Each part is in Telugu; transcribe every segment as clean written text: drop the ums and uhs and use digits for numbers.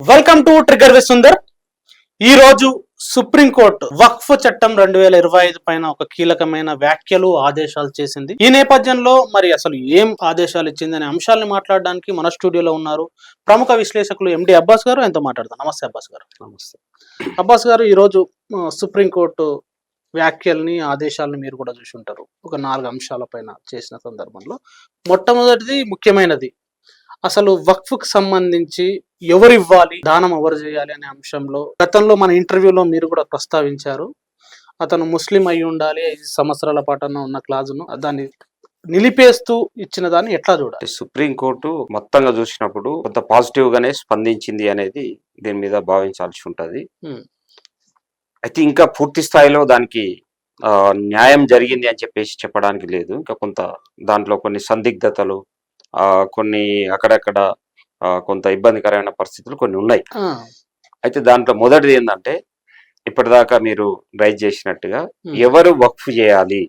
Welcome to trigger with Sundar. ఈ రోజు సుప్రీంకోర్టు వక్ఫ్ చట్టం 2025 పైన ఒక కీలకమైన వ్యాఖ్యలు ఆదేశాలు చేసింది. ఈ నేపథ్యంలో మరి అసలు ఏం ఆదేశాలు ఇచ్చింది అనే అంశాలను మాట్లాడడానికి మన స్టూడియోలో ఉన్నారు ప్రముఖ విశ్లేషకులు ఎండి అబ్బాస్ గారు. ఎంతో మాట్లాడతాం. నమస్తే అబ్బాస్ గారు. నమస్తే అబ్బాస్ గారు, ఈరోజు సుప్రీంకోర్టు వ్యాఖ్యల్ని ఆదేశాలను మీరు కూడా చూసి ఉంటారు. ఒక 4 అంశాల పైన చేసిన సందర్భంలో మొట్టమొదటిది ముఖ్యమైనది, అసలు వక్ఫ్కి సంబంధించి ఎవరు ఇవ్వాలి, దానం ఎవరు చేయాలి అనే అంశంలో గతంలో మన ఇంటర్వ్యూలో మీరు కూడా ప్రస్తావించారు. అతను ముస్లిం అయి ఉండాలి, 5 సంవత్సరాల పాటన ఉన్న క్లాజును దాన్ని నిలిపేస్తూ ఇచ్చిన దాన్ని ఎట్లా చూడాలి? సుప్రీంకోర్టు మొత్తంగా చూసినప్పుడు కొంత పాజిటివ్ గానే స్పందించింది అనేది దీని మీద భావించాల్సి ఉంటది. అయితే ఇంకా పూర్తి స్థాయిలో దానికి న్యాయం జరిగింది అని చెప్పేసి చెప్పడానికి లేదు. ఇంకా కొంత దాంట్లో కొన్ని సందిగ్ధతలు, కొన్ని అక్కడక్కడ కొంత ఇబ్బందికరమైన పరిస్థితులు కొన్ని ఉన్నాయి. అయితే దాంట్లో మొదటిది ఏంటంటే, ఇప్పటిదాకా మీరు రైజ్ చేసినట్టుగా ఎవరు వక్ఫ్ చేయాలి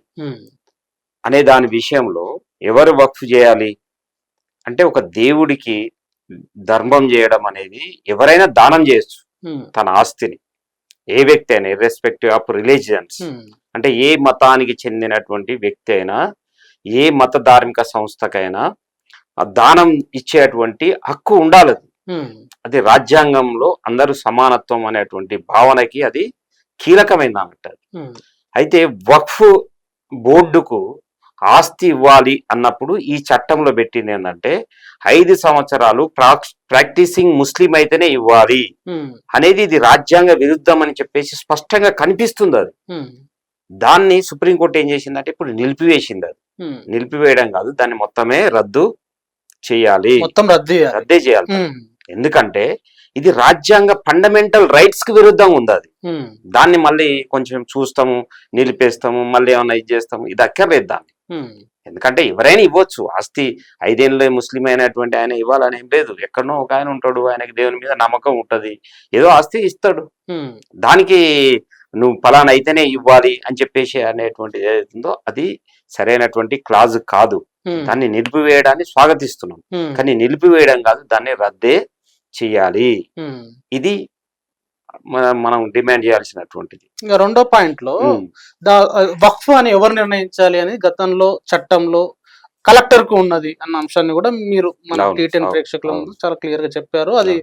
అనే దాని విషయంలో, ఎవరు వక్ఫ్ చేయాలి అంటే ఒక దేవుడికి ధర్మం చేయడం అనేది ఎవరైనా దానం చేయొచ్చు తన ఆస్తిని, ఏ వ్యక్తి అయినా, ఇర్రెస్పెక్టివ్ ఆఫ్ రిలీజియన్స్. అంటే ఏ మతానికి చెందినటువంటి వ్యక్తి అయినా, ఏ మత ధార్మిక సంస్థకైనా దానం ఇచ్చేటువంటి హక్కు ఉండాలి. అది రాజ్యాంగంలో అందరూ సమానత్వం అనేటువంటి భావనకి అది కీలకమైంది అన్నట్టు. అయితే వక్ఫ్ బోర్డుకు ఆస్తి ఇవ్వాలి అన్నప్పుడు ఈ చట్టంలో పెట్టింది ఏంటంటే, 5 సంవత్సరాలు ప్రాక్టీసింగ్ ముస్లిం అయితేనే ఇవ్వాలి అనేది ఇది రాజ్యాంగ విరుద్ధం అని చెప్పేసి స్పష్టంగా కనిపిస్తుంది. అది దాన్ని సుప్రీంకోర్టు ఏం చేసిందంటే ఇప్పుడు నిలిపివేసింది. అది నిలిపివేయడం కాదు, దాన్ని మొత్తమే రద్దు చేయాలి, రద్దే చేయాలి. ఎందుకంటే ఇది రాజ్యాంగ ఫండమెంటల్ రైట్స్ కి విరుద్ధంగా ఉంది. అది దాన్ని మళ్ళీ కొంచెం చూస్తాము, నిలిపేస్తాము, మళ్ళీ ఏమన్నా ఇది చేస్తాము, ఇది అక్కర్లేదు దాన్ని. ఎందుకంటే ఎవరైనా ఇవ్వచ్చు ఆస్తి. 5 ఏళ్ళే ముస్లిం అయినటువంటి ఆయన ఇవ్వాలని ఏం లేదు. ఎక్కడనో ఒక ఆయన ఉంటాడు, ఆయనకి దేవుని మీద నమ్మకం ఉంటది, ఏదో ఆస్తి ఇస్తాడు. దానికి నువ్వు ఫలానా అయితేనే ఇవ్వాలి అని చెప్పేసి అనేటువంటిది ఏదైతుందో అది సరైనటువంటి క్లాజ్ కాదు. దాన్ని నిలిపివేయడాన్ని స్వాగతిస్తున్నాం, కానీ నిలిపివేయడం కాదు, దాన్ని రద్దే చెయ్యాలి. ఇది మనం డిమాండ్ చేయాల్సినటువంటిది. ఇంకా రెండో పాయింట్ లో వక్ఫ్ అని ఎవరు నిర్ణయించాలి అని గతంలో చట్టంలో కలెక్టర్ కు ఉన్నది అన్న అంశాన్ని కూడా మీరు మన T10 ప్రేక్షకుల ముందు చాలా క్లియర్ గా చెప్పారు. అది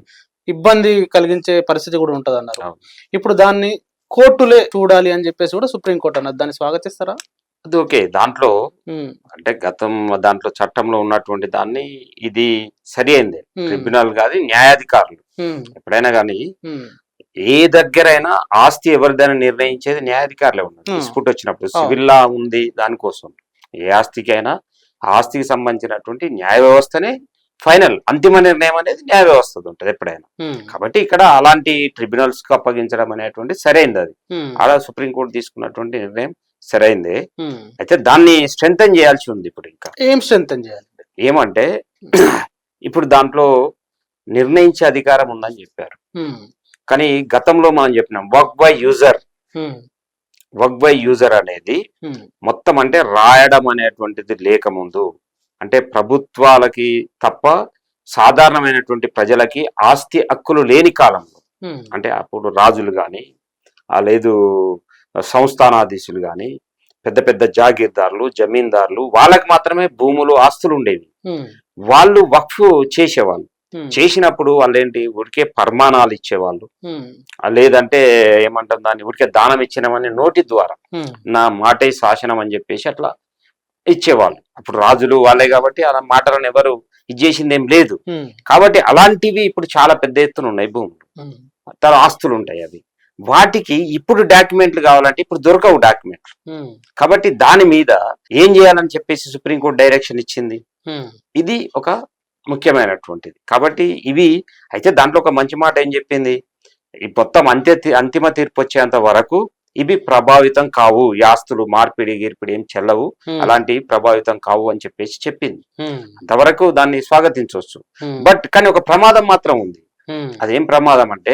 ఇబ్బంది కలిగించే పరిస్థితి కూడా ఉంటది అన్నారు. ఇప్పుడు దాన్ని కోర్టులే చూడాలి అని చెప్పేసి కూడా సుప్రీంకోర్టు అన్నది. దాన్ని స్వాగతిస్తారా? అది ఓకే. దాంట్లో అంటే దాంట్లో చట్టంలో ఉన్నటువంటి దాన్ని ఇది సరి అయింది. ట్రిబ్యునల్ కాదు, న్యాయాధికారులు ఎప్పుడైనా కానీ ఏ దగ్గరైనా ఆస్తి ఎవరిదైనా నిర్ణయించేది న్యాయాధికారులే ఉన్నారు. డిస్ప్యూట్ వచ్చినప్పుడు సివిల్ లా ఉంది, దానికోసం ఏ ఆస్తికైనా ఆస్తికి సంబంధించినటువంటి న్యాయ వ్యవస్థనే ఫైనల్, అంతిమ నిర్ణయం అనేది న్యాయ వ్యవస్థ ఉంటుంది ఎప్పుడైనా. కాబట్టి ఇక్కడ అలాంటి ట్రిబ్యునల్స్ కు అప్పగించడం అనేటువంటి సరైంది. అది అలా సుప్రీంకోర్టు తీసుకున్నటువంటి నిర్ణయం సరైందే. అయితే దాన్ని స్ట్రెంథన్ చేయాల్సి ఉంది. ఇప్పుడు ఇంకా ఏం స్ట్రెంథన్ చేయాలి ఏమంటే, ఇప్పుడు దాంట్లో నిర్ణయించే అధికారం ఉందని చెప్పారు, కానీ గతంలో మనం చెప్పినాం work by user. Work by user అనేది మొత్తం అంటే రాయడం అనేటువంటిది లేకముందు, అంటే ప్రభుత్వాలకి తప్ప సాధారణమైనటువంటి ప్రజలకి ఆస్తి హక్కులు లేని కాలంలో, అంటే అప్పుడు రాజులు కానీ లేదు సంస్థానాధీశులు కానీ పెద్ద పెద్ద జాగీర్దారులు, జమీందారులు, వాళ్ళకి మాత్రమే భూములు, ఆస్తులు ఉండేవి. వాళ్ళు వక్ఫ్ చేసేవాళ్ళు. చేసినప్పుడు వాళ్ళు ఏంటి, ఉడికే పర్మాణాలు ఇచ్చేవాళ్ళు, లేదంటే ఏమంటాం దాన్ని, ఉడికే దానం ఇచ్చినవని నోటి ద్వారా నా మాటే శాసనం అని చెప్పేసి అట్లా ఇచ్చేవాళ్ళు. అప్పుడు రాజులు వాళ్ళే కాబట్టి అలా మాటలను ఎవరు ఇది చేసింది ఏం లేదు. కాబట్టి అలాంటివి ఇప్పుడు చాలా పెద్ద ఎత్తున ఉన్నాయి భూములు, ఆస్తులు ఉంటాయి. అవి వాటికి ఇప్పుడు డాక్యుమెంట్లు కావాలంటే ఇప్పుడు దొరకవు డాక్యుమెంట్లు. కాబట్టి దాని మీద ఏం చేయాలని చెప్పేసి సుప్రీంకోర్టు డైరెక్షన్ ఇచ్చింది. ఇది ఒక ముఖ్యమైనటువంటిది. కాబట్టి ఇవి అయితే దాంట్లో ఒక మంచి మాట ఏం చెప్పింది, ఈ మొత్తం అంతిమ తీర్పు వచ్చేంత వరకు ఇవి ప్రభావితం కావు, ఈ ఆస్తులు మార్పిడి గీర్పిడి ఏం చెల్లవు, అలాంటివి ప్రభావితం కావు అని చెప్పేసి చెప్పింది. అంతవరకు దాన్ని స్వాగతించవచ్చు. బట్ కానీ ఒక ప్రమాదం మాత్రం ఉంది. అదేం ప్రమాదం అంటే,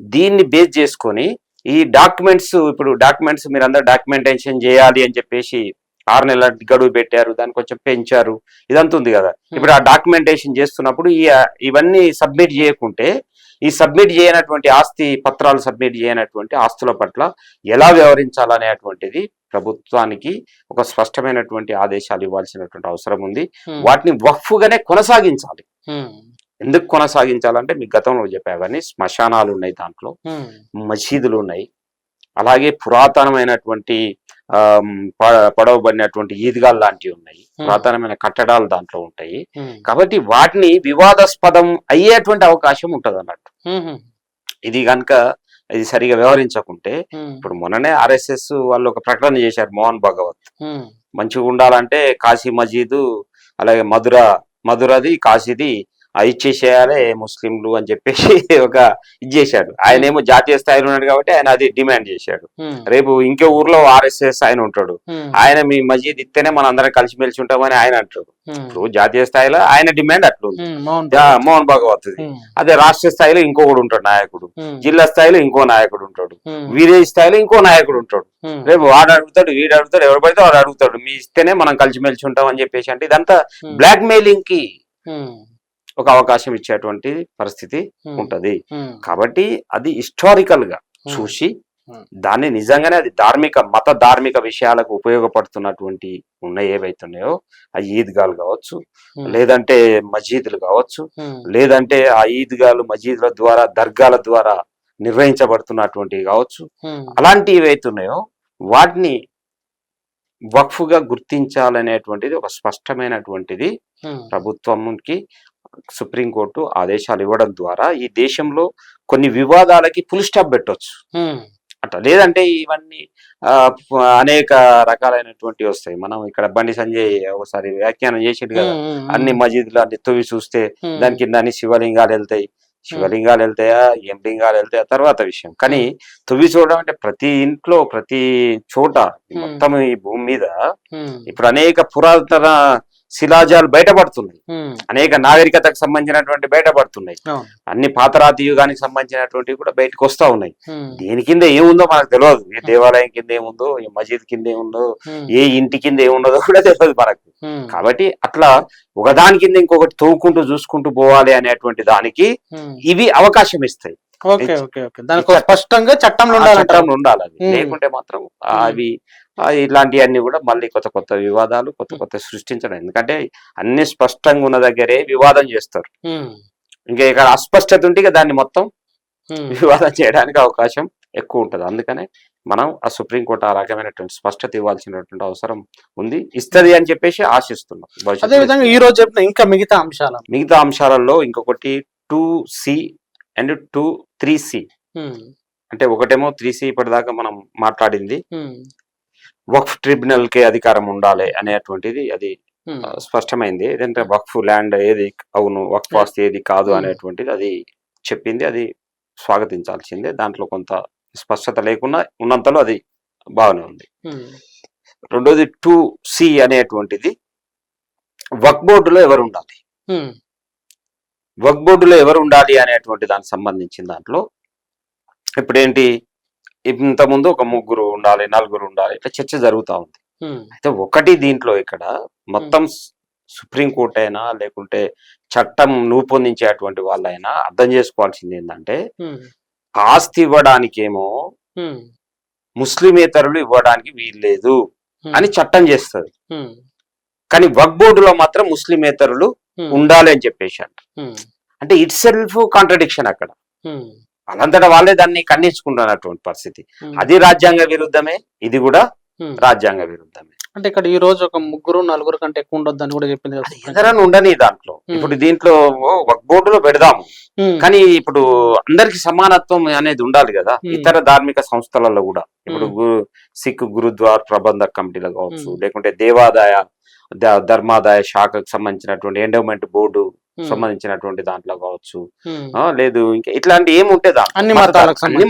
దీన్ని బేస్ చేసుకొని ఈ డాక్యుమెంట్స్, ఇప్పుడు డాక్యుమెంట్స్ మీరు అందరు డాక్యుమెంటేషన్ చేయాలి అని చెప్పేసి 6 నెలల గడువు పెట్టారు, దాన్ని కొంచెం పెంచారు, ఇదంతా ఉంది కదా. ఇప్పుడు ఆ డాక్యుమెంటేషన్ చేస్తున్నప్పుడు ఇవన్నీ సబ్మిట్ చేయకుంటే ఈ సబ్మిట్ చేయనటువంటి ఆస్తి పత్రాలు సబ్మిట్ చేయనటువంటి ఆస్తుల పట్ల ఎలా వ్యవహరించాలనేటువంటిది ప్రభుత్వానికి ఒక స్పష్టమైనటువంటి ఆదేశాలు ఇవ్వాల్సినటువంటి అవసరం ఉంది. వాటిని వక్ఫ్గానే కొనసాగించాలి. ఎందుకు కొనసాగించాలంటే మీకు గతంలో చెప్పావని శ్మశానాలు ఉన్నాయి, దాంట్లో మసీదులు ఉన్నాయి, అలాగే పురాతనమైనటువంటి పడవబడినటువంటి ఈద్గాలు లాంటివి ఉన్నాయి, పురాతనమైన కట్టడాలు దాంట్లో ఉంటాయి. కాబట్టి వాటిని వివాదాస్పదం అయ్యేటువంటి అవకాశం ఉంటది అన్నట్టు. ఇది కనుక ఇది సరిగా వ్యవహరించకుంటే, ఇప్పుడు మొన్ననే RSS వాళ్ళు ఒక ప్రకటన చేశారు, మోహన్ భగవత్ మంచిగా ఉండాలంటే కాశీ మజీదు అలాగే మధురది కాశీది ఇచ్చేసేయాలి ముస్లింలు అని చెప్పేసి ఒక ఇది చేశాడు. ఆయన ఏమో జాతీయ స్థాయిలో ఉన్నాడు కాబట్టి ఆయన అది డిమాండ్ చేశాడు. రేపు ఇంకో ఊర్లో RSS ఆయన ఉంటాడు, ఆయన మీ మజీద్ ఇస్తేనే మనం అందరం కలిసిమెలిసి ఉంటామని ఆయన అంటాడు. ఇప్పుడు జాతీయ స్థాయిలో ఆయన డిమాండ్ అట్లుంది, మోహన్ భగవత్. అదే రాష్ట్ర స్థాయిలో ఇంకొకడు ఉంటాడు నాయకుడు, జిల్లా స్థాయిలో ఇంకో నాయకుడు ఉంటాడు, విలేజ్ స్థాయిలో ఇంకో నాయకుడు ఉంటాడు. రేపు వాడు అడుగుతాడు, వీడు అడుగుతాడు, ఎవరు పడితే వాడు అడుగుతాడు, మీ ఇస్తేనే మనం కలిసిమెలిసి ఉంటాం అని చెప్పేసి. అంటే ఇదంతా బ్లాక్ మెయిలింగ్ కి ఒక అవకాశం ఇచ్చేటువంటి పరిస్థితి ఉంటది. కాబట్టి అది హిస్టారికల్ గా చూసి దాన్ని నిజంగానే అది మత ధార్మిక విషయాలకు ఉపయోగపడుతున్నటువంటి ఉన్నాయి ఏవైతున్నాయో, ఆ ఈద్గాలు కావచ్చు, లేదంటే మసీదులు కావచ్చు, లేదంటే ఆ ఈద్గాలు మసీదుల ద్వారా దర్గాల ద్వారా నిర్వహించబడుతున్నటువంటివి కావచ్చు, అలాంటివి ఏవైతున్నాయో వాటిని వక్ఫ్గా గుర్తించాలనేటువంటిది ఒక స్పష్టమైనటువంటిది ప్రభుత్వంకి సుప్రీంకోర్టు ఆదేశాలు ఇవ్వడం ద్వారా ఈ దేశంలో కొన్ని వివాదాలకి ఫుల్ స్టాప్ పెట్టొచ్చు అట్లా. లేదంటే ఇవన్నీ అనేక రకాలైనటువంటి వస్తాయి. మనం ఇక్కడ బండి సంజయ్ ఒకసారి వ్యాఖ్యానం చేసిండు కదా, అన్ని మసీదులు అన్ని తవ్వి చూస్తే దాని కింద అన్ని శివలింగాలు వెళ్తాయి, శివలింగాలు వెళ్తాయా ఏం లింగాలు వెళ్తాయా తర్వాత విషయం. కానీ తవ్వి చూడడం అంటే ప్రతి ఇంట్లో ప్రతి చోట మొత్తం ఈ భూమి మీద ఇప్పుడు అనేక పురాతన శిలాజాలు బయటపడుతున్నాయి, అనేక నాగరికతకు సంబంధించినటువంటి బయటపడుతున్నాయి, అన్ని పాతరాతి యుగానికి సంబంధించినటువంటివి కూడా బయటకు వస్తా ఉన్నాయి. దేని కింద ఏముందో మనకు తెలియదు, ఏ దేవాలయం కింద ఏముందో, ఏ మసీద్ కింద ఏముందో, ఏ ఇంటి కింద ఏముండదో కూడా తెలియదు మనకు. కాబట్టి అట్లా ఒకదాని కింద ఇంకొకటి తవ్వుకుంటూ చూసుకుంటూ పోవాలి అనేటువంటి దానికి ఇవి అవకాశం ఇస్తాయి. స్పష్టంగా చట్టంలో ఉండాలి. లేకుంటే మాత్రం అవి ఇలాంటివన్నీ కూడా మళ్ళీ కొత్త కొత్త వివాదాలు కొత్త సృష్టించడం. ఎందుకంటే అన్ని స్పష్టంగా ఉన్న దగ్గరే వివాదం చేస్తారు. ఇంకా ఇక్కడ అస్పష్టత ఉంటే దాన్ని మొత్తం వివాదం చేయడానికి అవకాశం ఎక్కువ ఉంటది. అందుకనే మనం ఆ సుప్రీంకోర్టు ఆ రకమైనటువంటి స్పష్టత ఇవ్వాల్సినటువంటి అవసరం ఉంది, ఇస్తది అని చెప్పేసి ఆశిస్తున్నాం. అదేవిధంగా ఈ రోజు చెప్పిన ఇంకా మిగతా అంశాలలో ఇంకొకటి 2C అండ్ 3C. అంటే ఒకటేమో 3C ఇప్పటిదాకా మనం మాట్లాడింది, వక్ఫ్ ట్రిబ్యునల్ కి అధికారం ఉండాలి అనేటువంటిది అది స్పష్టమైంది. ఏదంటే వక్ఫ్ ల్యాండ్ ఏది అవును, వక్ఫ్ ఆస్తి ఏది కాదు అనేటువంటిది అది చెప్పింది, అది స్వాగతించాల్సిందే. దాంట్లో కొంత స్పష్టత లేకుండా ఉన్నంతలో అది బాగానే ఉంది. రెండోది 2C అనేటువంటిది వక్ఫ్ బోర్డులో ఎవరు ఉండాలి, వక్ఫ్ బోర్డులో ఎవరు ఉండాలి అనేటువంటి దానికి సంబంధించిన దాంట్లో ఇప్పుడేంటి, ఇంతకుముందు ఒక 3 ఉండాలి 4 ఉండాలి ఇట్లా చర్చ జరుగుతూ ఉంది. అయితే ఒకటి దీంట్లో ఇక్కడ మొత్తం సుప్రీంకోర్టు అయినా లేకుంటే చట్టం రూపొందించేటువంటి వాళ్ళైనా అర్థం చేసుకోవాల్సింది ఏంటంటే, ఆస్తి ఇవ్వడానికేమో ముస్లిమేతరులు ఇవ్వడానికి వీల్లేదు అని చట్టం చేస్తుంది, కానీ వక్ఫ్ బోర్డులో మాత్రం ముస్లిమేతరులు ఉండాలి అని చెప్పేసి అంటే ఇట్ సెల్ఫ్ కాంట్రడిక్షన్. అక్కడ వాళ్ళంతటా వాళ్ళే దాన్ని ఖండించుకుంటున్నటువంటి పరిస్థితి. అది రాజ్యాంగ విరుద్ధమే, ఇది కూడా రాజ్యాంగ విరుద్ధమే. అంటే ఇక్కడ ఈ రోజు ఒక 3-4 కంటే ఎక్కువ ఉండొద్దని కూడా చెప్పింది. ఎదరని ఉండని దాంట్లో ఇప్పుడు దీంట్లో వక్ఫ్ బోర్డులో పెడదాము, కానీ ఇప్పుడు అందరికి సమానత్వం అనేది ఉండాలి కదా. ఇతర ధార్మిక సంస్థలలో కూడా ఇప్పుడు సిక్ గురుద్వార్ ప్రబంధక్ కమిటీలు కావచ్చు, లేకుంటే దేవాదాయ ధర్మాదాయ శాఖకు సంబంధించినటువంటి ఎండోమెంట్ బోర్డు సంబంధించినటువంటి దాంట్లో కావచ్చు, లేదు ఇంకా ఇట్లాంటి ఏముంటే అన్ని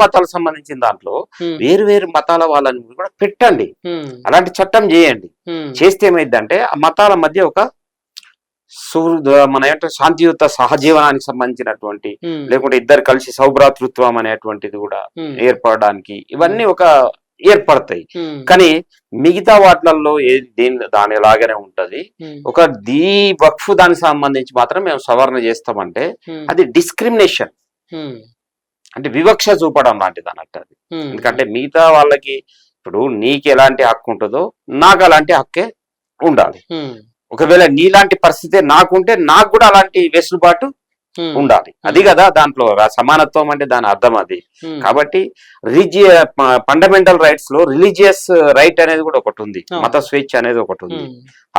మతాలకు సంబంధించిన దాంట్లో వేరు వేరు మతాల వాళ్ళని కూడా పెట్టండి, అలాంటి చట్టం చేయండి. చేస్తే ఏమైందంటే ఆ మతాల మధ్య ఒక మన ఏంటంటే శాంతియుత సహజీవనానికి సంబంధించినటువంటి, లేకుంటే ఇద్దరు కలిసి సౌభ్రాతృత్వం అనేటువంటిది కూడా ఏర్పడడానికి ఇవన్నీ ఒక ఏర్పడతాయి. కానీ మిగతా వాటిలలో దాని లాగానే ఉంటది. ఒక వక్ఫ్ దానికి సంబంధించి మాత్రం మేము సవరణ చేస్తామంటే అది డిస్క్రిమినేషన్. అంటే వివక్ష చూపడం లాంటిది అన్నట్టు అది. ఎందుకంటే మిగతా వాళ్ళకి ఇప్పుడు నీకు ఎలాంటి హక్కు ఉంటుందో నాకు అలాంటి హక్కే ఉండాలి. ఒకవేళ నీలాంటి పరిస్థితి నాకుంటే నాకు కూడా అలాంటి వెసులుబాటు ఉండాలి. అది కదా దాంట్లో సమానత్వం అంటే దాని అర్థం అది. కాబట్టి ఫండమెంటల్ రైట్స్ లో రిలీజియస్ రైట్ అనేది కూడా ఒకటి ఉంది, మత స్వేచ్ఛ అనేది ఒకటి ఉంది,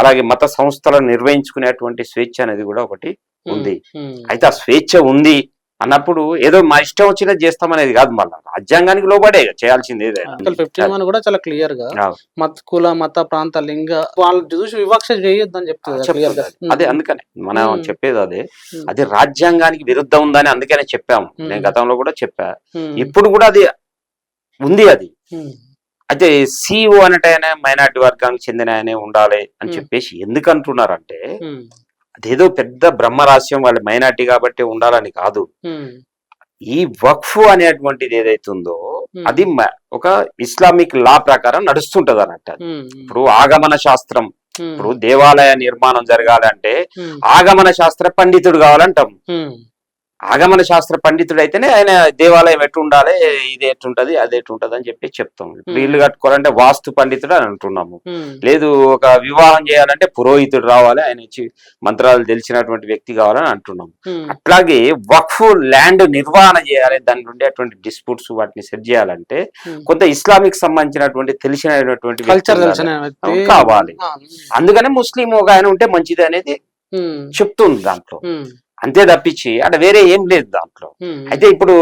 అలాగే మత సంస్థలను నిర్వహించుకునేటువంటి స్వేచ్ఛ అనేది కూడా ఒకటి ఉంది. అయితే ఆ స్వేచ్ఛ ఉంది అన్నప్పుడు ఏదో మా ఇష్టం వచ్చినది చేస్తామనేది కాదు, మళ్ళీ రాజ్యాంగానికి లోబడే చేయాల్సింది ఏదైనా. 15 కూడా చాలా క్లియర్ గా మత కుల మత ప్రాంత లింగ వాళ్ళు చూసి వివక్ష చేయొద్దని చెప్తుంది. అదే అందుకనే మనం చెప్పేది అదే, అది రాజ్యాంగానికి విరుద్ధం ఉందని అందుకనే చెప్పాము. నేను గతంలో కూడా చెప్పా, ఇప్పుడు కూడా అది ఉంది. అది అయితే సిఇఓ అనేటైనా మైనార్టీ వర్గానికి చెందిన ఆయనే ఉండాలి అని చెప్పేసి ఎందుకు అంటున్నారంటే అదేదో పెద్ద బ్రహ్మరహస్యం, వాళ్ళు మైనార్టీ కాబట్టి ఉండాలని కాదు. ఈ వక్ఫ్ అనేటువంటిది ఏదైతుందో అది ఒక ఇస్లామిక్ లా ప్రకారం నడుస్తుంటది అన్నట్టు. ఇప్పుడు ఆగమన శాస్త్రం, ఇప్పుడు దేవాలయ నిర్మాణం జరగాలంటే ఆగమన శాస్త్ర పండితుడు కావాలంటాం. ఆగమన శాస్త్ర పండితుడు అయితేనే ఆయన దేవాలయం ఎటు ఉండాలి, ఇది ఎట్టుంటది అది ఎట్టుంటది అని చెప్పి చెప్తాం. ఇప్పుడు ఇల్లు కట్టుకోవాలంటే వాస్తు పండితుడు అని అంటున్నాము. లేదు ఒక వివాహం చేయాలంటే పురోహితుడు రావాలి, ఆయన ఇచ్చి మంత్రాలు తెలిసినటువంటి వ్యక్తి కావాలని అంటున్నాము. అట్లాగే వక్ఫ్ ల్యాండ్ నిర్వహణ చేయాలి, దాని ఉండేటువంటి డిస్ప్యూట్స్ వాటిని సెట్ చేయాలంటే కొంత ఇస్లామిక్ సంబంధించినటువంటి తెలిసినటువంటి వ్యక్తి కావాలి. అందుకనే ముస్లిం ఒక ఆయన ఉంటే మంచిది అనేది చెప్తుంది దాంట్లో, అంతే తప్పించి అంటే వేరే ఏం లేదు దాంట్లో. అయితే ఇప్పుడు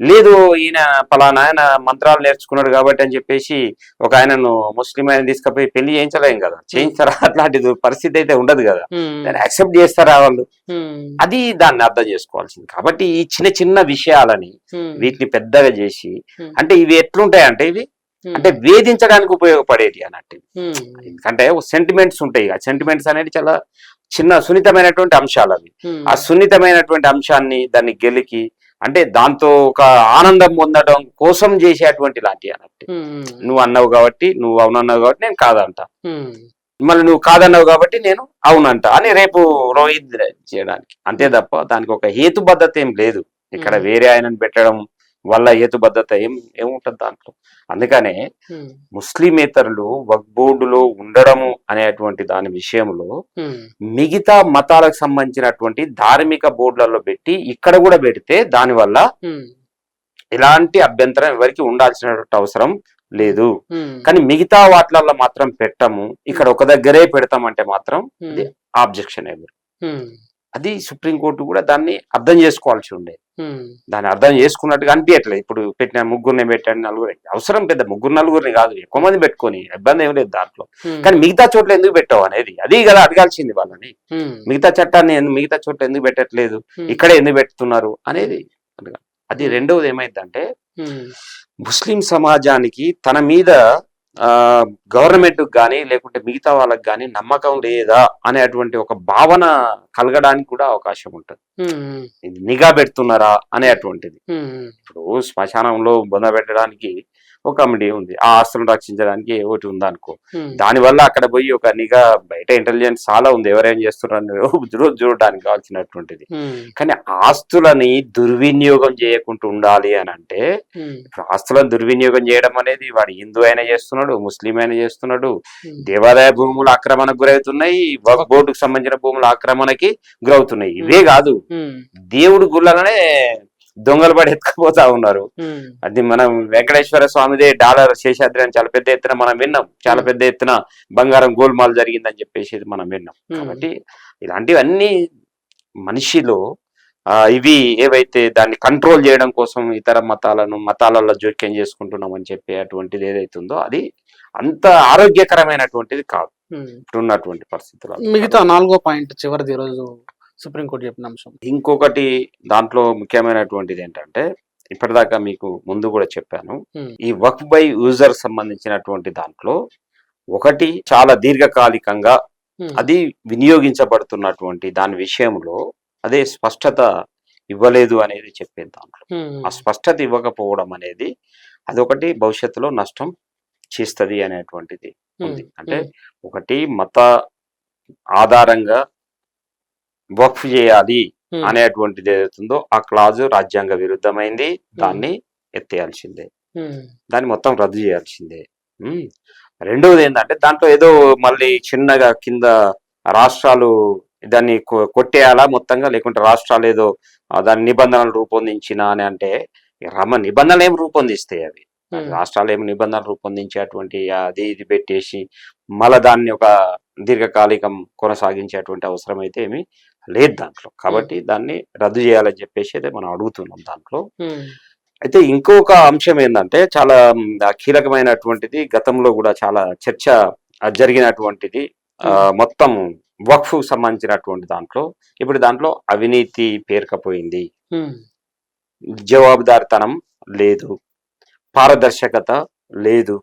లేదు ఈయన పలానా ఆయన మంత్రాలు నేర్చుకున్నాడు కాబట్టి అని చెప్పేసి ఒక ఆయనను ముస్లిం ఆయన తీసుకుపోయి పెళ్లి చేయించలేం కదా, చేయించారా? అట్లాంటి పరిస్థితి అయితే ఉండదు కదా, దాన్ని యాక్సెప్ట్ చేస్తారా వాళ్ళు? అది దాన్ని అర్థం చేసుకోవాల్సింది. కాబట్టి ఈ చిన్న చిన్న విషయాలని వీటిని పెద్దగా చేసి అంటే ఇవి ఎట్లుంటాయంటే ఇవి అంటే వేధించడానికి ఉపయోగపడేటి అన్నట్టు. ఎందుకంటే సెంటిమెంట్స్ ఉంటాయి, ఆ సెంటిమెంట్స్ అనేది చాలా చిన్న సున్నితమైనటువంటి అంశాలు అవి. ఆ సున్నితమైనటువంటి అంశాన్ని దాన్ని గెలికి అంటే దాంతో ఒక ఆనందం పొందడం కోసం చేసేటువంటి లాంటి అన్నట్టు. నువ్వు అన్నావు కాబట్టి, నువ్వు అవునన్నావు కాబట్టి నేను కాదంట, మళ్ళీ నువ్వు కాదన్నావు కాబట్టి నేను అవునంట అని రేపు రోహిత్ చేయడానికి, అంతే తప్ప దానికి ఒక హేతుబద్ధత ఏం లేదు. ఇక్కడ వేరే ఆయనను పెట్టడం వల్ల హేతుబద్ధత ఏముంటది దాంట్లో. అందుకనే ముస్లిమేతరులు వక్ఫ్ బోర్డులో ఉండడము అనేటువంటి దాని విషయంలో మిగతా మతాలకు సంబంధించినటువంటి ధార్మిక బోర్డులలో పెట్టి ఇక్కడ కూడా పెడితే దానివల్ల ఎలాంటి అభ్యంతరం ఎవరికి ఉండాల్సినటువంటి అవసరం లేదు. కానీ మిగతా వాటిలలో మాత్రం పెట్టము, ఇక్కడ ఒక దగ్గరే పెడతామంటే మాత్రం అది ఆబ్జెక్షన్ ఎవరు. అది సుప్రీంకోర్టు కూడా దాన్ని అర్థం చేసుకోవాల్సి ఉండేది. దాన్ని అర్థం చేసుకున్నట్టుగా అనిపించట్లేదు. ఇప్పుడు పెట్టిన ముగ్గురిని పెట్టండి, నలుగురు అవసరం, పెద్ద ముగ్గురు నలుగురిని కాదు, ఎక్కువ మంది పెట్టుకొని ఇబ్బంది ఏం లేదు దాంట్లో. కానీ మిగతా చోట్ల ఎందుకు పెట్టావు అనేది అది కదా అడగాల్సింది వాళ్ళని. మిగతా చట్టాన్ని మిగతా చోట్ల ఎందుకు పెట్టట్లేదు, ఇక్కడే ఎందుకు పెడుతున్నారు అనేది. అది రెండవది ఏమైందంటే ముస్లిం సమాజానికి తన మీద గవర్నమెంట్ కానీ లేకుంటే మిగతా వాళ్ళకి కానీ నమ్మకం లేదా అనేటువంటి ఒక భావన కలగడానికి కూడా అవకాశం ఉంటుంది. నిఘా పెడుతున్నారా అనేటువంటిది. ఇప్పుడు శ్మశానంలో బొంద పెట్టడానికి ఒక కమిటీ ఉంది, ఆ ఆస్తులను రక్షించడానికి ఒకటి ఉందనుకో, దానివల్ల అక్కడ పోయి ఒక నిఘా బయట ఇంటెలిజెన్స్ చాలా ఉంది, ఎవరేం చేస్తున్నారు చూడడానికి కావాల్సినటువంటిది. కానీ ఆస్తులని దుర్వినియోగం చేయకుండా ఉండాలి అని అంటే ఇప్పుడు ఆస్తులను దుర్వినియోగం చేయడం అనేది వాడు హిందూ అయినా చేస్తున్నాడు, ముస్లిం అయినా చేస్తున్నాడు. దేవాలయ భూములు ఆక్రమణకు గురవుతున్నాయి, వక్ఫ్ బోర్డుకు సంబంధించిన భూములు ఆక్రమణకి గురవుతున్నాయి. ఇవే కాదు, దేవుడి గుళ్ళనే దొంగలు పడి ఎత్తుకుపోతా ఉన్నారు. అది మనం వెంకటేశ్వర స్వామిదే డాలర్ శేషాద్రి అని చాలా పెద్ద ఎత్తున మనం విన్నాం, చాలా పెద్ద ఎత్తున బంగారం గోల్మాల్ జరిగిందని చెప్పేసి మనం విన్నాం. కాబట్టి ఇలాంటివన్నీ మనిషిలో ఇవి ఏవైతే దాన్ని కంట్రోల్ చేయడం కోసం ఇతర మతాలలో జోక్యం చేసుకుంటున్నాం అని చెప్పే అటువంటిది ఏదైతుందో అది అంత ఆరోగ్యకరమైనటువంటిది కాదు ఇప్పుడున్నటువంటి పరిస్థితుల్లో. మిగతా 4వ పాయింట్ చివరిది ఈరోజు సుప్రీంకోర్టు చెప్పిన అంశం. ఇంకొకటి దాంట్లో ముఖ్యమైనటువంటిది ఏంటంటే ఇప్పటిదాకా మీకు ముందు కూడా చెప్పాను, ఈ వక్ఫ్ బై యూజర్ సంబంధించినటువంటి దాంట్లో ఒకటి చాలా దీర్ఘకాలికంగా అది వినియోగించబడుతున్నటువంటి దాని విషయంలో అదే స్పష్టత ఇవ్వలేదు అనేది చెప్పేది. దాంట్లో ఆ స్పష్టత ఇవ్వకపోవడం అనేది అదొకటి భవిష్యత్తులో నష్టం చేస్తుంది అనేటువంటిది ఉంది. అంటే ఒకటి మత ఆధారంగా వక్ఫ్ చేయాలి అనేటువంటిది ఏదైతుందో ఆ క్లాజు రాజ్యాంగ విరుద్ధమైంది, దాన్ని ఎత్తేయాల్సిందే, దాన్ని మొత్తం రద్దు చేయాల్సిందే. రెండవది ఏంటంటే దాంట్లో ఏదో మళ్ళీ చిన్నగా కింద రాష్ట్రాలు దాన్ని కొట్టేయాలా మొత్తంగా, లేకుంటే రాష్ట్రాలు ఏదో దాని నిబంధనలు రూపొందించిన అని అంటే నిబంధనలు ఏం రూపొందిస్తాయి అవి, రాష్ట్రాలు ఏమి నిబంధనలు రూపొందించేటువంటి అది ఇది పెట్టేసి మళ్ళా దాన్ని ఒక దీర్ఘకాలికం కొనసాగించేటువంటి అవసరం అయితే ఏమి లేదు దాంట్లో. కాబట్టి దాన్ని రద్దు చేయాలని చెప్పేసి అయితే మనం అడుగుతున్నాం దాంట్లో. అయితే ఇంకొక అంశం ఏంటంటే చాలా కీలకమైనటువంటిది, గతంలో కూడా చాలా చర్చ జరిగినటువంటిది, మొత్తం వక్ఫ్ సంబంధించినటువంటి దాంట్లో ఇప్పుడు దాంట్లో అవినీతి పేరుకపోయింది, జవాబుదారితనం లేదు, పారదర్శకత లేదు,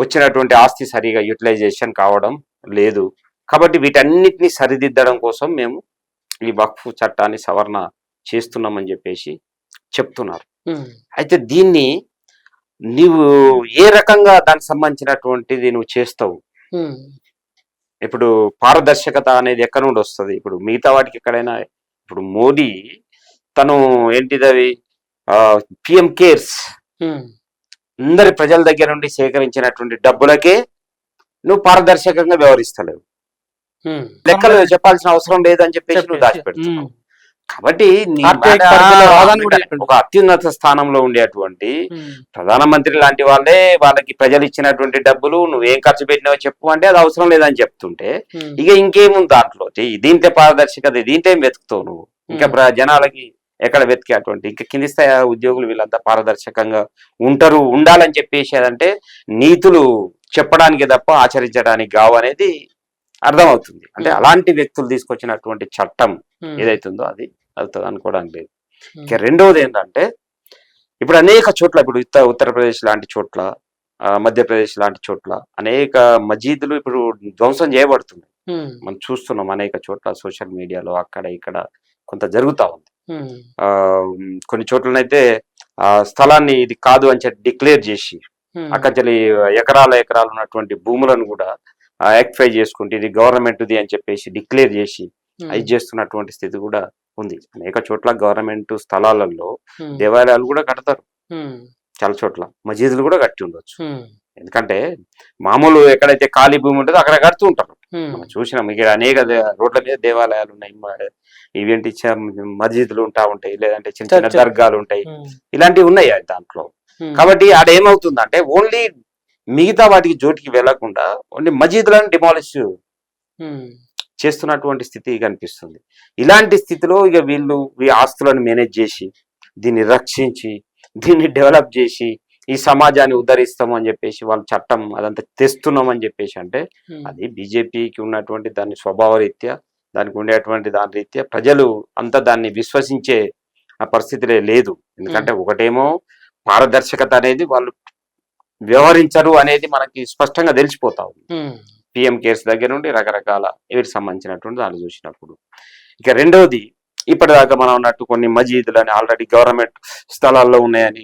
వచ్చినటువంటి ఆస్తి సరిగా యూటిలైజేషన్ కావడం లేదు. కాబట్టి వీటన్నిటిని సరిదిద్దడం కోసం మేము ఈ వక్ఫ్ చట్టాన్ని సవరణ చేస్తున్నామని చెప్పేసి చెప్తున్నారు. అయితే దీన్ని నీవు ఏ రకంగా దానికి సంబంధించినటువంటిది నువ్వు చేస్తావు? ఇప్పుడు పారదర్శకత అనేది ఎక్కడి నుండి వస్తుంది? ఇప్పుడు మిగతా వాటికి ఎక్కడైనా, ఇప్పుడు మోడీ తను ఏంటిది అవి పిఎం కేర్స్ అందరి ప్రజల దగ్గర నుండి సేకరించినటువంటి డబ్బులకే నువ్వు పారదర్శకంగా వ్యవహరిస్తలేవు, లెక్కలు చెప్పాల్సిన అవసరం లేదని చెప్పేసి నువ్వు దాచిపెడుతున్నావు. కాబట్టి ఒక అత్యున్నత స్థానంలో ఉండేటువంటి ప్రధానమంత్రి లాంటి వాళ్ళే వాళ్ళకి ప్రజలు ఇచ్చినటువంటి డబ్బులు నువ్వేం ఖర్చు పెట్టినావో చెప్పు అంటే అది అవసరం లేదని చెప్తుంటే ఇక ఇంకేముంది దాంట్లో? దీంట్లో పారదర్శకత, దీంట్లో ఏం వెతుకుతావు నువ్వు? ఇంకా జనాలకి ఎక్కడ వెతికేటువంటి ఇంకా కింది స్థాయి ఉద్యోగులు వీళ్ళంతా పారదర్శకంగా ఉండాలని చెప్పేసి అదంటే నీతులు చెప్పడానికి తప్ప ఆచరించడానికి కావు అనేది అర్థమవుతుంది. అంటే అలాంటి వ్యక్తులు తీసుకొచ్చినటువంటి చట్టం ఏదైతుందో అది అవుతుంది అనుకోవడానికి లేదు. ఇక రెండవది ఏంటంటే ఇప్పుడు అనేక చోట్ల, ఇప్పుడు ఉత్తరప్రదేశ్ లాంటి చోట్ల, మధ్యప్రదేశ్ లాంటి చోట్ల అనేక మసీదులు ఇప్పుడు ధ్వంసం చేయబడుతున్నాయి. మనం చూస్తున్నాం అనేక చోట్ల సోషల్ మీడియాలో అక్కడ ఇక్కడ కొంత జరుగుతూ ఉంది. కొన్ని చోట్లనైతే ఆ స్థలాన్ని ఇది కాదు అని చెప్పి డిక్లేర్ చేసి అక్కడ ఎకరాలు ఉన్నటువంటి భూములను కూడా యాక్టిఫై చేసుకుంటే ఇది గవర్నమెంట్ది అని చెప్పేసి డిక్లేర్ చేసి అది చేస్తున్నటువంటి స్థితి కూడా ఉంది. అనేక చోట్ల గవర్నమెంట్ స్థలాలలో దేవాలయాలు కూడా కడతారు, చాలా చోట్ల మసీదులు కూడా కట్టి ఉండొచ్చు. ఎందుకంటే మామూలు ఎక్కడైతే ఖాళీ భూమి ఉంటుందో అక్కడ కడుతూ ఉంటారు. మనం చూసినాం ఇక్కడ అనేక రోడ్ల మీద దేవాలయాలు ఉన్నాయి, ఇవేంటి మసీదులు ఉంటాయి, లేదంటే చిన్న చిన్న దర్గాలు ఉంటాయి, ఇలాంటివి ఉన్నాయి దాంట్లో. కాబట్టి ఆడ ఏమవుతుందంటే ఓన్లీ మిగతా వాటికి జోటికి వెళ్లకుండా ఓన్లీ మసీదులను డిమాలిష్ చేస్తున్నటువంటి స్థితి కనిపిస్తుంది. ఇలాంటి స్థితిలో ఇక వీళ్ళు ఈ ఆస్తులను మేనేజ్ చేసి దీన్ని రక్షించి దీన్ని డెవలప్ చేసి ఈ సమాజాన్ని ఉద్ధరిస్తాము అని చెప్పేసి వాళ్ళు చట్టం అదంతా తెస్తున్నామని చెప్పేసి అంటే అది బీజేపీకి ఉన్నటువంటి దాని స్వభావ రీత్యా, దానికి ఉండేటువంటి దాని రీత్యా ప్రజలు అంతా దాన్ని విశ్వసించే ఆ పరిస్థితిలో లేదు. ఎందుకంటే ఒకటేమో పారదర్శకత అనేది వాళ్ళు వ్యవహరించరు అనేది మనకి స్పష్టంగా తెలిసిపోతా ఉంది. పిఎం కేర్స్ దగ్గర నుండి రకరకాల వీటికి సంబంధించినటువంటి దాన్ని చూసినప్పుడు. ఇక రెండవది ఇప్పటిదాకా మనం అన్నట్టు కొన్ని మసీదులని ఆల్రెడీ గవర్నమెంట్ స్థలాల్లో ఉన్నాయని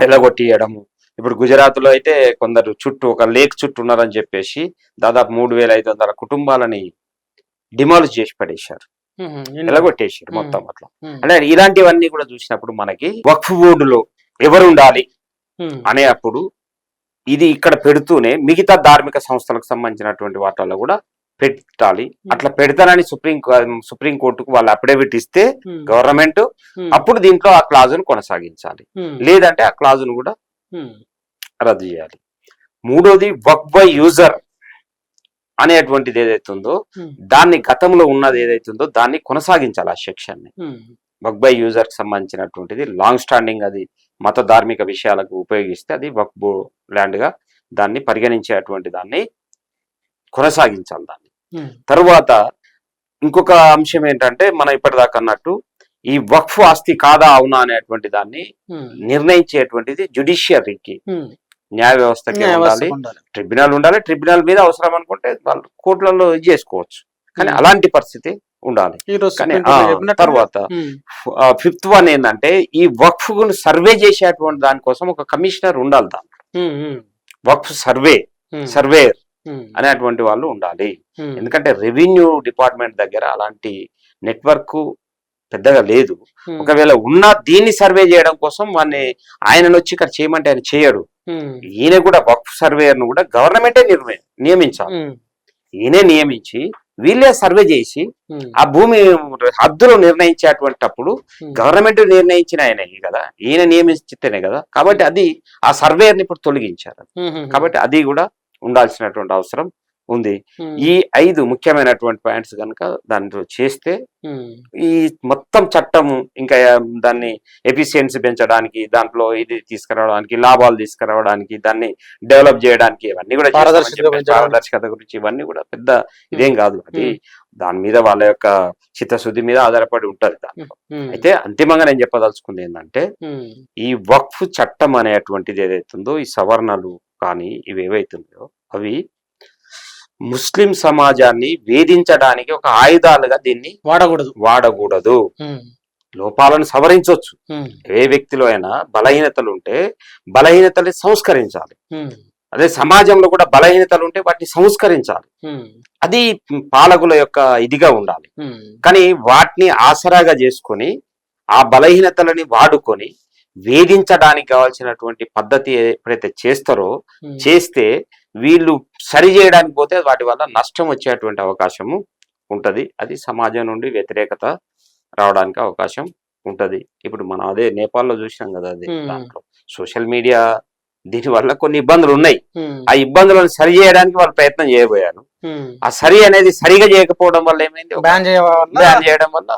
ఎలగొట్టియడము. ఇప్పుడు గుజరాత్ లో అయితే కొందరు చుట్టూ ఒక లేక్ చుట్టూ ఉన్నారని చెప్పేసి దాదాపు 3500 కుటుంబాలని డిమాలిష్ చేసి పడేశారు, ఎలగొట్టేసారు మొత్తం అట్లా. అంటే ఇలాంటివన్నీ కూడా చూసినప్పుడు మనకి వక్ఫ్ బోర్డులో ఎవరు ఉండాలి అనే అప్పుడు ఇది ఇక్కడ పెడుతూనే మిగతా ధార్మిక సంస్థలకు సంబంధించినటువంటి వాటిల్లో కూడా పెట్టాలి. అట్లా పెడతానని సుప్రీంకోర్టుకు వాళ్ళు అఫిడవిట్ ఇస్తే గవర్నమెంట్ అప్పుడు దీంట్లో ఆ క్లాజును కొనసాగించాలి, లేదంటే ఆ క్లాజును కూడా రద్దు చేయాలి. మూడోది వక్ఫ్ బై యూజర్ అనేటువంటిది ఏదైతుందో దాన్ని గతంలో ఉన్నది ఏదైతుందో దాన్ని కొనసాగించాలి. ఆ సెక్షన్ ని వక్ఫ్ బై యూజర్ కి సంబంధించినటువంటిది లాంగ్ స్టాండింగ్, అది మత ధార్మిక విషయాలకు ఉపయోగిస్తే అది వక్ఫ్ ల్యాండ్ గా దాన్ని పరిగణించేటువంటి దాన్ని కొనసాగించాలి దాన్ని. తరువాత ఇంకొక అంశం ఏంటంటే మనం ఇప్పటిదాకా అన్నట్టు ఈ వక్ఫ్ ఆస్తి కాదా అవునా అనేటువంటి దాన్ని నిర్ణయించేటువంటిది జ్యుడిషియరీకి, న్యాయ వ్యవస్థకి ఉండాలి, ట్రిబ్యునల్ ఉండాలి. ట్రిబ్యునల్ మీద అవసరం అనుకుంటే వాళ్ళు కోర్టులలో చేసుకోవచ్చు, కానీ అలాంటి పరిస్థితి ఉండాలి. తర్వాత 5th వన్ ఏంటంటే ఈ వక్ఫ్ సర్వే చేసేటువంటి దానికోసం ఒక కమిషనర్ ఉండాలి. దాంట్లో వక్ఫ్ సర్వేయర్ అనేటువంటి వాళ్ళు ఉండాలి. ఎందుకంటే రెవెన్యూ డిపార్ట్మెంట్ దగ్గర అలాంటి నెట్వర్క్ పెద్దగా లేదు. ఒకవేళ ఉన్నా దీన్ని సర్వే చేయడం కోసం ఆయనను వచ్చి ఇక్కడ చేయమంటే ఆయన చేయడు. ఈయన కూడా వక్ఫ్ సర్వేయర్ను కూడా గవర్నమెంటే నియమించాలి. ఈయనే నియమించి వీళ్ళే సర్వే చేసి ఆ భూమి హద్దులు నిర్ణయించేటువంటప్పుడు గవర్నమెంట్ నిర్ణయించిన ఆయనే కదా, ఈయన నియమిస్తేనే కదా. కాబట్టి అది ఆ సర్వేయర్ని ఇప్పుడు తొలగించారు. కాబట్టి అది కూడా ఉండాల్సినటువంటి అవసరం ఉంది. ఈ 5 ముఖ్యమైనటువంటి పాయింట్స్ కనుక దాంట్లో చేస్తే ఈ మొత్తం చట్టము ఇంకా దాన్ని ఎఫిషియన్సీ పెంచడానికి, దాంట్లో ఇది తీసుకురావడానికి, లాభాలు తీసుకురావడానికి, దాన్ని డెవలప్ చేయడానికి ఇవన్నీ కూడా పారదర్శకత గురించి ఇవన్నీ కూడా పెద్ద ఇదేం కాదు. అది దాని మీద వాళ్ళ యొక్క చిత్తశుద్ధి మీద ఆధారపడి ఉంటది దాంట్లో. అయితే అంతిమంగా నేను చెప్పదలుచుకుంది ఏంటంటే ఈ వక్ఫ్ చట్టం అనేటువంటిది ఏదైతుందో ఈ సవర్ణలు కానీ ఇవి ఏవైతుందో అవి ముస్లిం సమాజాన్ని వేధించడానికి ఒక ఆయుధాలుగా దీన్ని వాడకూడదు. లోపాలను సవరించవచ్చు. ఏ వ్యక్తిలో అయినా బలహీనతలు ఉంటే బలహీనతల్ని సంస్కరించాలి. అదే సమాజంలో కూడా బలహీనతలు ఉంటే వాటిని సంస్కరించాలి. అది పాలకుల యొక్క ఇదిగా ఉండాలి. కానీ వాటిని ఆసరాగా చేసుకొని ఆ బలహీనతలని వాడుకొని వేధించడానికి కావాల్సినటువంటి పద్ధతి ఎప్పుడైతే చేస్తే వీళ్ళు సరి చేయడానికి పోతే వాటి వల్ల నష్టం వచ్చేటువంటి అవకాశము ఉంటది. అది సమాజం నుండి వ్యతిరేకత రావడానికి అవకాశం ఉంటది. ఇప్పుడు మనం అదే నేపాల్లో చూసినాం కదా, అది దాంట్లో సోషల్ మీడియా దీని వల్ల కొన్ని ఇబ్బందులు ఉన్నాయి. ఆ ఇబ్బందులను సరి చేయడానికి వాళ్ళు ప్రయత్నం చేయబోయారు. ఆ సరి అనేది సరిగా చేయకపోవడం వల్ల ఏమైంది, బ్యాన్ చేయడం వల్ల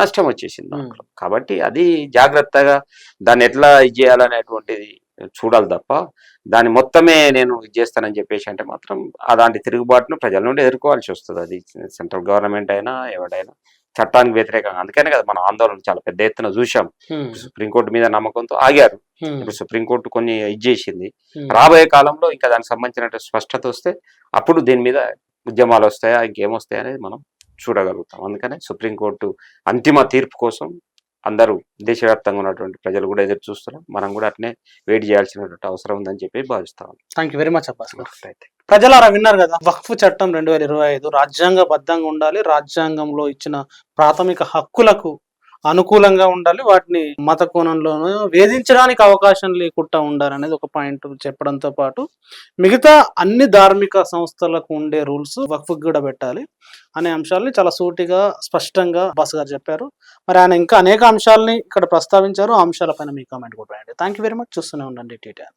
నష్టం వచ్చేసింది దాంట్లో. కాబట్టి అది జాగ్రత్తగా దాన్ని ఎట్లా ఇది చేయాలనేటువంటిది చూడాలి తప్ప దాన్ని మొత్తమే నేను ఇది చేస్తానని చెప్పేసి అంటే మాత్రం అలాంటి తిరుగుబాటును ప్రజల నుండి ఎదుర్కోవాల్సి వస్తుంది. అది సెంట్రల్ గవర్నమెంట్ అయినా ఎవడైనా చట్టానికి వ్యతిరేకంగా. అందుకనే కదా మనం ఆందోళన చాలా పెద్ద ఎత్తున చూసాం. సుప్రీంకోర్టు మీద నమ్మకంతో ఆగారు. ఇప్పుడు సుప్రీంకోర్టు కొన్ని ఇది చేసింది. రాబోయే కాలంలో ఇంకా దానికి సంబంధించిన స్పష్టత వస్తే అప్పుడు దీని మీద ఉద్యమాలు వస్తాయా ఇంకేమొస్తాయా అనేది మనం చూడగలుగుతాం. అందుకనే సుప్రీంకోర్టు అంతిమ తీర్పు కోసం అందరూ దేశవ్యాప్తంగా ఉన్నటువంటి ప్రజలు కూడా ఎదురు చూస్తున్నారు. మనం కూడా అట్నే వెయిట్ చేయాల్సినటువంటి అవసరం ఉందని చెప్పి భావిస్తాం. Thank you very much Abbas. ప్రజలారా విన్నారు కదా, వక్ఫ్ చట్టం 2025 రాజ్యాంగబద్ధంగా ఉండాలి, రాజ్యాంగంలో ఇచ్చిన ప్రాథమిక హక్కులకు అనుకూలంగా ఉండాలి, వాటిని మత కోణంలోనూ వేధించడానికి అవకాశం లేకుండా ఉండాలనేది ఒక పాయింట్ చెప్పడంతో పాటు మిగతా అన్ని ధార్మిక సంస్థలకు ఉండే రూల్స్ వక్ఫ్ కూడా పెట్టాలి అనే అంశాలని చాలా సూటిగా స్పష్టంగా అబ్బాస్ గారు చెప్పారు. మరి ఆయన ఇంకా అనేక అంశాలని ఇక్కడ ప్రస్తావించారు. ఆ అంశాలపైన మీ కామెంట్ కూడా రాయండి. Thank you very much. చూస్తూనే ఉండండి టీటీఆర్.